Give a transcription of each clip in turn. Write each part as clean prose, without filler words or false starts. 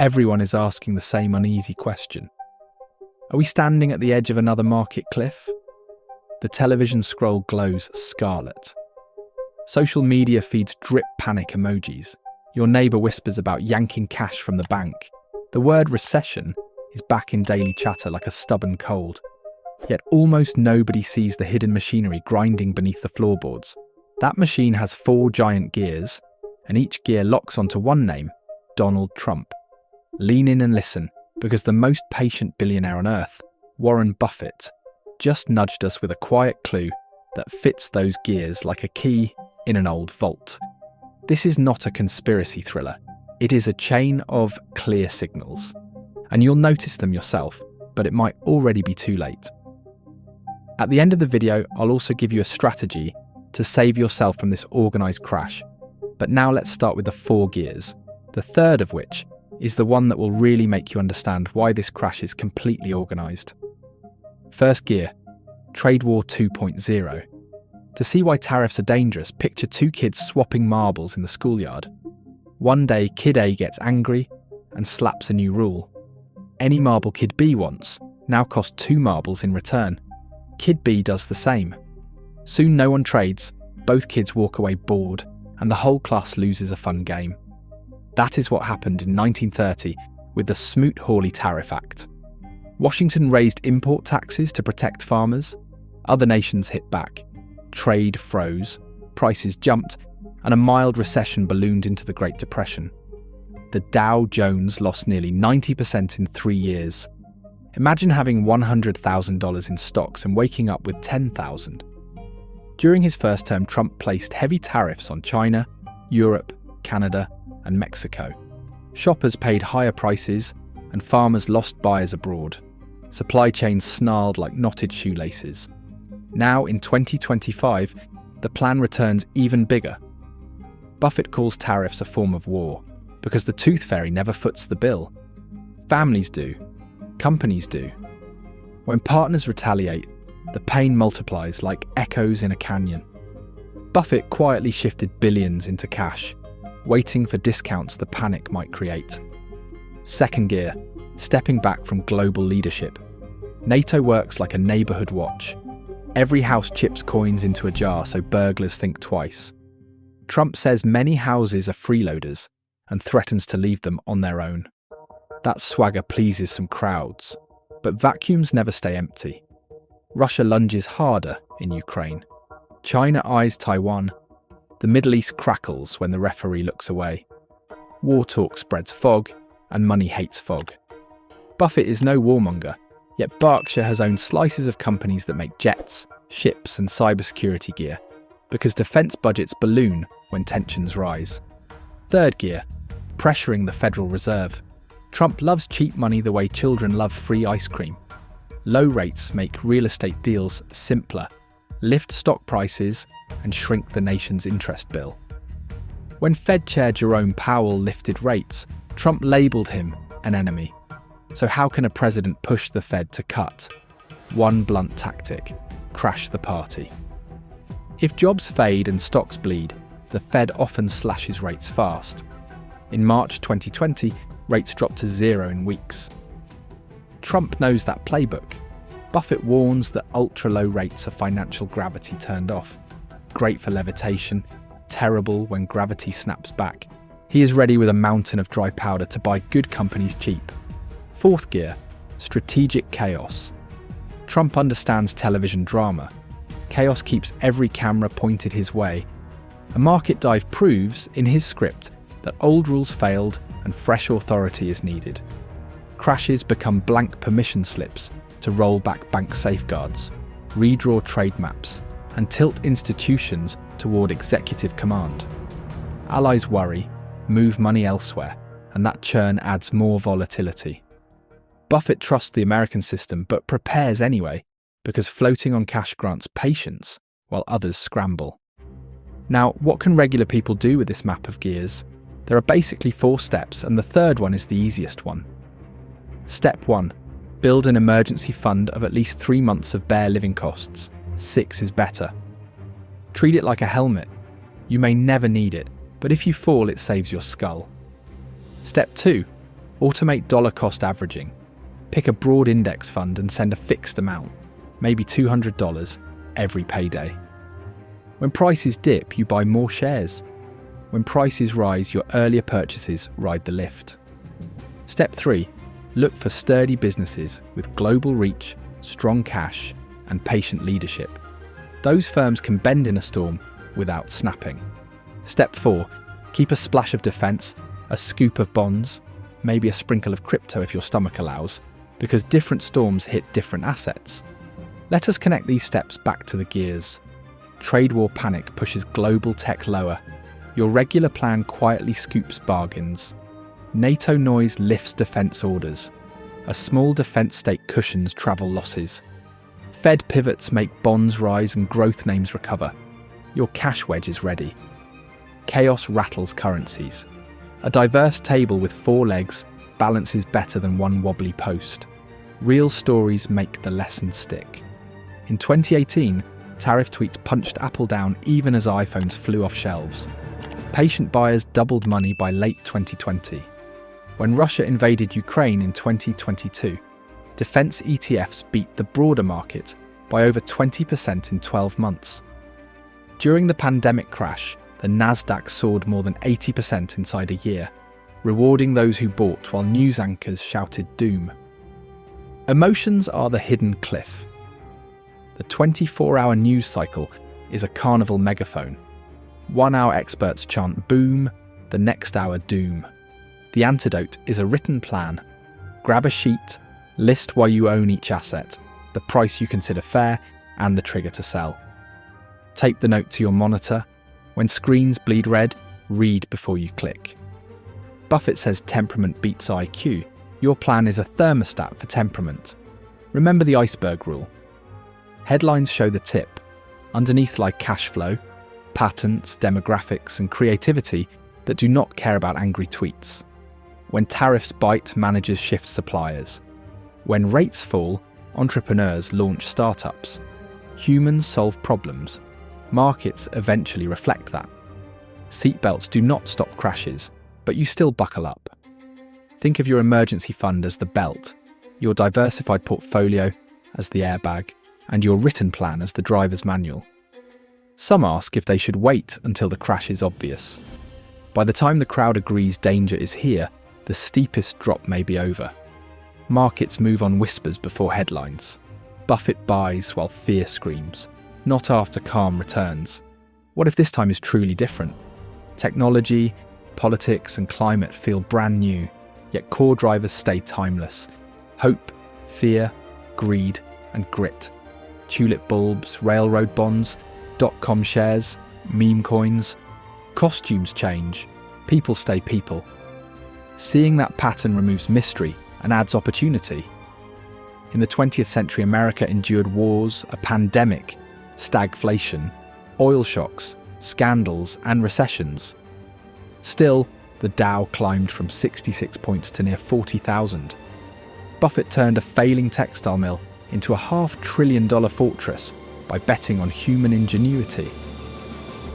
Everyone is asking the same uneasy question. Are we standing at the edge of another market cliff? The television scroll glows scarlet. Social media feeds drip panic emojis. Your neighbour whispers about yanking cash from the bank. The word recession is back in daily chatter like a stubborn cold. Yet almost nobody sees the hidden machinery grinding beneath the floorboards. That machine has 4 giant gears, and each gear locks onto one name, Donald Trump. Lean in and listen, because the most patient billionaire on earth, Warren Buffett, just nudged us with a quiet clue that fits those gears like a key in an old vault. This is not a conspiracy thriller. It is a chain of clear signals. And you'll notice them yourself, but it might already be too late. At the end of the video, I'll also give you a strategy to save yourself from this organised crash. But now let's start with the 4 gears, the third of which is the one that will really make you understand why this crash is completely organised. First gear, Trade War 2.0. To see why tariffs are dangerous, picture 2 kids swapping marbles in the schoolyard. One day, Kid A gets angry and slaps a new rule. Any marble Kid B wants now costs 2 marbles in return. Kid B does the same. Soon no one trades, both kids walk away bored, and the whole class loses a fun game. That is what happened in 1930 with the Smoot-Hawley Tariff Act. Washington raised import taxes to protect farmers. Other nations hit back. Trade froze, prices jumped, and a mild recession ballooned into the Great Depression. The Dow Jones lost nearly 90% in 3 years. Imagine having $100,000 in stocks and waking up with $10,000. During his first term, Trump placed heavy tariffs on China, Europe, Canada, and Mexico. Shoppers paid higher prices, and farmers lost buyers abroad. Supply chains snarled like knotted shoelaces. Now, in 2025, the plan returns even bigger. Buffett calls tariffs a form of war, because the tooth fairy never foots the bill. Families do. Companies do. When partners retaliate, the pain multiplies like echoes in a canyon. Buffett quietly shifted billions into cash, waiting for discounts the panic might create. Second gear, stepping back from global leadership. NATO works like a neighbourhood watch. Every house chips coins into a jar so burglars think twice. Trump says many houses are freeloaders and threatens to leave them on their own. That swagger pleases some crowds, but vacuums never stay empty. Russia lunges harder in Ukraine. China eyes Taiwan. The Middle East crackles when the referee looks away. War talk spreads fog, and money hates fog. Buffett is no warmonger, yet Berkshire has owned slices of companies that make jets, ships, and cybersecurity gear, because defence budgets balloon when tensions rise. Third gear, pressuring the Federal Reserve. Trump loves cheap money the way children love free ice cream. Low rates make real estate deals simpler, lift stock prices, and shrink the nation's interest bill. When Fed Chair Jerome Powell lifted rates, Trump labelled him an enemy. So how can a president push the Fed to cut? One blunt tactic: crash the party. If jobs fade and stocks bleed, the Fed often slashes rates fast. In March 2020, rates dropped to 0 in weeks. Trump knows that playbook. Buffett warns that ultra-low rates are financial gravity turned off. Great for levitation, terrible when gravity snaps back. He is ready with a mountain of dry powder to buy good companies cheap. Fourth gear, strategic chaos. Trump understands television drama. Chaos keeps every camera pointed his way. A market dive proves, in his script, that old rules failed and fresh authority is needed. Crashes become blank permission slips to roll back bank safeguards, redraw trade maps, and tilt institutions toward executive command. Allies worry, move money elsewhere, and that churn adds more volatility. Buffett trusts the American system but prepares anyway, because floating on cash grants patience while others scramble. Now, what can regular people do with this map of gears? There are basically 4 steps, and the third one is the easiest one. Step 1. Build an emergency fund of at least 3 months of bare living costs. 6 is better. Treat it like a helmet. You may never need it, but if you fall, it saves your skull. Step 2. Automate dollar cost averaging. Pick a broad index fund and send a fixed amount, maybe $200, every payday. When prices dip, you buy more shares. When prices rise, your earlier purchases ride the lift. Step 3. Look for sturdy businesses with global reach, strong cash, and patient leadership. Those firms can bend in a storm without snapping. Step 4. Keep a splash of defense, a scoop of bonds, maybe a sprinkle of crypto if your stomach allows, because different storms hit different assets. Let us connect these steps back to the gears. Trade war panic pushes global tech lower. Your regular plan quietly scoops bargains. NATO noise lifts defense orders. A small defense stake cushions travel losses. Fed pivots make bonds rise and growth names recover. Your cash wedge is ready. Chaos rattles currencies. A diverse table with 4 legs balances better than one wobbly post. Real stories make the lesson stick. In 2018, tariff tweets punched Apple down even as iPhones flew off shelves. Patient buyers doubled money by late 2020. When Russia invaded Ukraine in 2022, defense ETFs beat the broader market by over 20% in 12 months. During the pandemic crash, the Nasdaq soared more than 80% inside a year, rewarding those who bought while news anchors shouted doom. Emotions are the hidden cliff. The 24-hour news cycle is a carnival megaphone. 1 hour experts chant boom, the next hour doom. The antidote is a written plan. Grab a sheet, list why you own each asset, the price you consider fair, and the trigger to sell. Tape the note to your monitor. When screens bleed red, read before you click. Buffett says temperament beats IQ. Your plan is a thermostat for temperament. Remember the iceberg rule. Headlines show the tip. Underneath lie cash flow, patents, demographics, and creativity that do not care about angry tweets. When tariffs bite, managers shift suppliers. When rates fall, entrepreneurs launch startups. Humans solve problems. Markets eventually reflect that. Seatbelts do not stop crashes, but you still buckle up. Think of your emergency fund as the belt, your diversified portfolio as the airbag, and your written plan as the driver's manual. Some ask if they should wait until the crash is obvious. By the time the crowd agrees danger is here, the steepest drop may be over. Markets move on whispers before headlines. Buffett buys while fear screams, not after calm returns. What if this time is truly different? Technology, politics, and climate feel brand new, yet core drivers stay timeless. Hope, fear, greed, and grit. Tulip bulbs, railroad bonds, dot-com shares, meme coins. Costumes change, people stay people. Seeing that pattern removes mystery and adds opportunity. In the 20th century, America endured wars, a pandemic, stagflation, oil shocks, scandals, and recessions. Still, the Dow climbed from 66 points to near 40,000. Buffett turned a failing textile mill into a $500 billion fortress by betting on human ingenuity.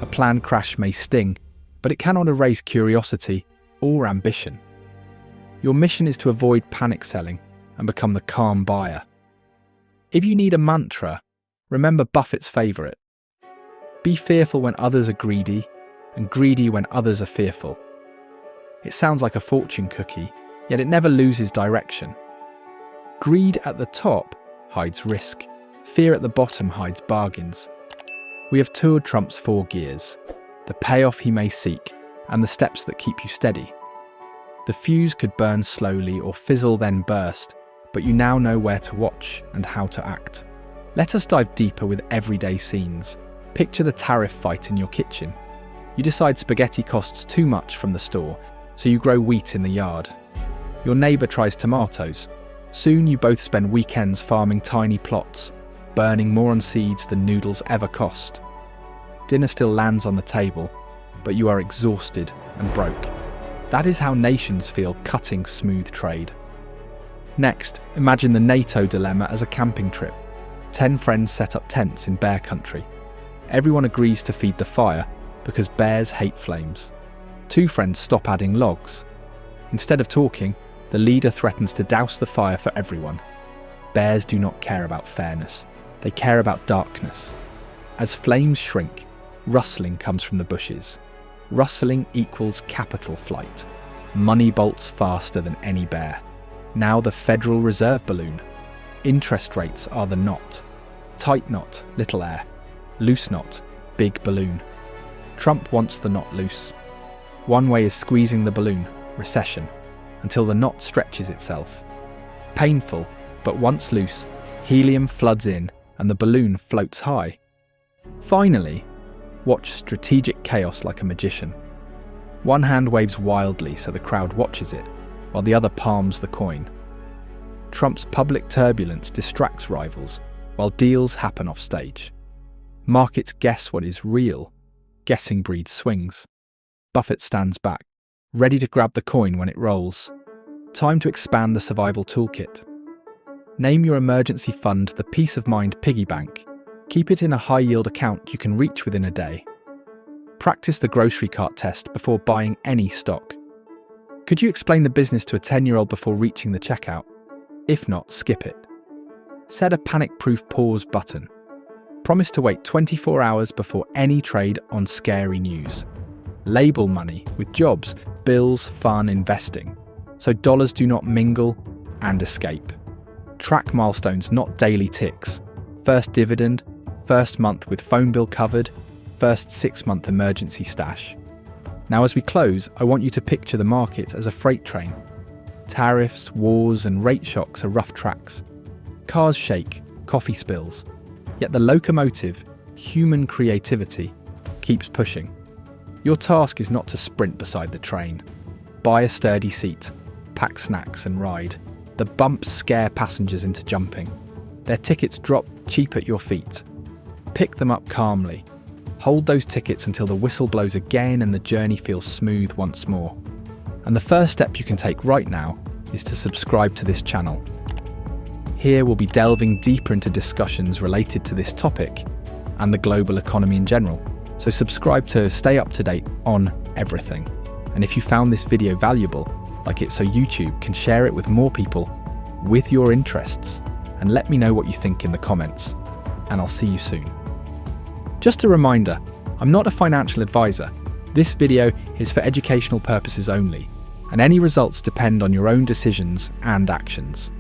A planned crash may sting, but it cannot erase curiosity or ambition. Your mission is to avoid panic selling and become the calm buyer. If you need a mantra, remember Buffett's favourite. Be fearful when others are greedy, and greedy when others are fearful. It sounds like a fortune cookie, yet it never loses direction. Greed at the top hides risk. Fear at the bottom hides bargains. We have toured Trump's 4 gears, the payoff he may seek, and the steps that keep you steady. The fuse could burn slowly or fizzle then burst, but you now know where to watch and how to act. Let us dive deeper with everyday scenes. Picture the tariff fight in your kitchen. You decide spaghetti costs too much from the store, so you grow wheat in the yard. Your neighbour tries tomatoes. Soon you both spend weekends farming tiny plots, burning more on seeds than noodles ever cost. Dinner still lands on the table, but you are exhausted and broke. That is how nations feel cutting smooth trade. Next, imagine the NATO dilemma as a camping trip. 10 friends set up tents in bear country. Everyone agrees to feed the fire because bears hate flames. 2 friends stop adding logs. Instead of talking, The leader threatens to douse the fire for everyone. Bears do not care about fairness. They care about darkness. As flames shrink, rustling comes from the bushes. Rustling equals capital flight. Money bolts faster than any bear. Now the Federal Reserve balloon. Interest rates are the knot. Tight knot, little air. Loose knot, big balloon. Trump wants the knot loose. One way is squeezing the balloon, recession, until the knot stretches itself. Painful, but once loose, helium floods in and the balloon floats high. Finally, watch strategic chaos like a magician. One hand waves wildly so the crowd watches it, while the other palms the coin. Trump's public turbulence distracts rivals, while deals happen off stage. Markets guess what is real. Guessing breeds swings. Buffett stands back, ready to grab the coin when it rolls. Time to expand the survival toolkit. Name your emergency fund the Peace of Mind piggy bank. Keep it in a high-yield account you can reach within a day. Practice the grocery cart test before buying any stock. Could you explain the business to a 10-year-old before reaching the checkout? If not, skip it. Set a panic-proof pause button. Promise to wait 24 hours before any trade on scary news. Label money with jobs, bills, fun, investing, so dollars do not mingle and escape. Track milestones, not daily ticks. First dividend, first month with phone bill covered, first 6-month emergency stash. Now as we close, I want you to picture the market as a freight train. Tariffs, wars and rate shocks are rough tracks. Cars shake, coffee spills. Yet the locomotive, human creativity, keeps pushing. Your task is not to sprint beside the train. Buy a sturdy seat, pack snacks and ride. The bumps scare passengers into jumping. Their tickets drop cheap at your feet. Pick them up calmly. Hold those tickets until the whistle blows again and the journey feels smooth once more. And the first step you can take right now is to subscribe to this channel. Here we'll be delving deeper into discussions related to this topic and the global economy in general. So subscribe to stay up to date on everything. And if you found this video valuable, like it so YouTube can share it with more people with your interests, and let me know what you think in the comments. And I'll see you soon. Just a reminder, I'm not a financial advisor. This video is for educational purposes only, and any results depend on your own decisions and actions.